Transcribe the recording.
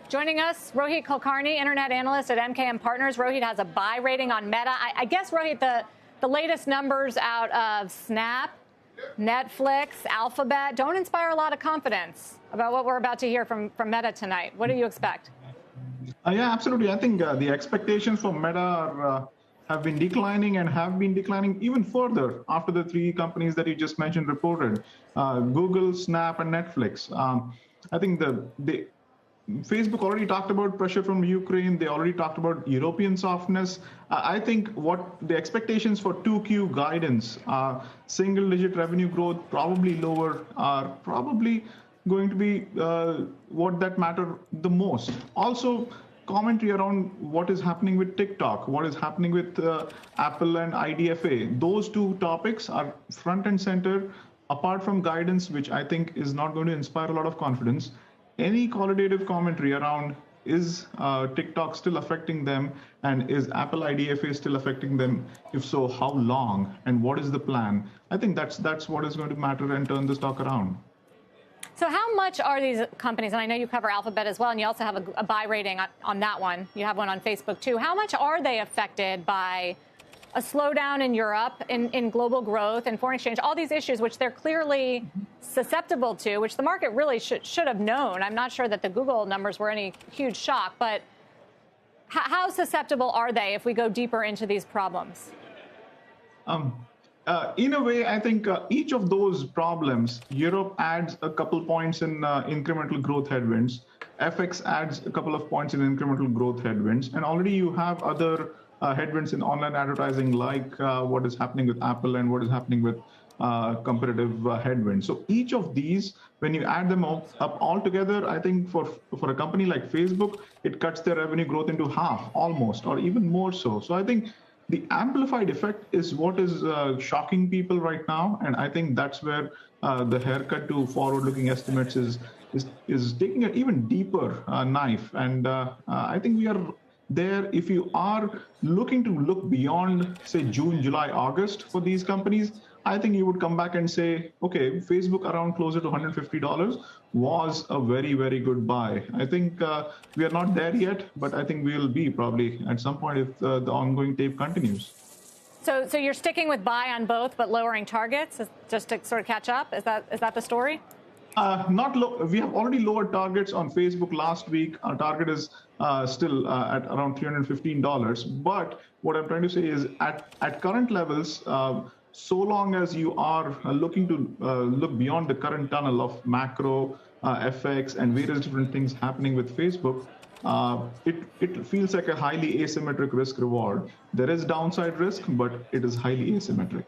Joining us, Rohit Kulkarni, internet analyst at MKM Partners. Rohit has a buy rating on Meta. I guess, Rohit, the latest numbers out of Snap, Netflix, Alphabet don't inspire a lot of confidence about what we're about to hear from Meta tonight. What do you expect? Yeah, absolutely. I think the expectations for Meta have been declining and have been declining even further after the three companies that you just mentioned reported, Google, Snap, and Netflix. I think Facebook already talked about pressure from Ukraine. They already talked about European softness. I think what the expectations for 2Q guidance, single-digit revenue growth, probably lower, are probably going to be what that matter the most. Also, commentary around what is happening with TikTok, what is happening with Apple and IDFA. Those two topics are front and center, apart from guidance, which I think is not going to inspire a lot of confidence. Any qualitative commentary around is TikTok still affecting them, and is Apple IDFA still affecting them? If so, how long, and what is the plan? I think that's what is going to matter and turn the stock around. So how much are these companies, and I know you cover Alphabet as well, and you also have a buy rating on that one. You have one on Facebook, too. How much are they affected by a slowdown in Europe, in global growth, and foreign exchange, all these issues which they're clearly susceptible to, which the market really should have known? I'm not sure that the Google numbers were any huge shock, but how susceptible are they if we go deeper into these problems? In a way, I think each of those problems, Europe adds a couple points in incremental growth headwinds. FX adds a couple of points in incremental growth headwinds. And already you have other headwinds in online advertising, like what is happening with Apple and what is happening with competitive headwinds. So each of these, when you add them up all together, I think for a company like Facebook, it cuts their revenue growth into half almost, or even more so. So I think the amplified effect is what is shocking people right now, and I think that's where the haircut to forward-looking estimates is taking an even deeper knife. And I think we are there. If you are looking to look beyond, say, June, July, August for these companies, I think you would come back and say, okay, Facebook around closer to $150 was a very, very good buy. I think we are not there yet, but I think we'll be probably at some point if the ongoing tape continues. So you're sticking with buy on both, but lowering targets just to sort of catch up? Is that the story? Not low. We have already lowered targets on Facebook last week. Our target is still at around $315. But what I'm trying to say is at current levels, so long as you are looking to look beyond the current tunnel of macro, FX, and various different things happening with Facebook, it feels like a highly asymmetric risk reward. There is downside risk, but it is highly asymmetric.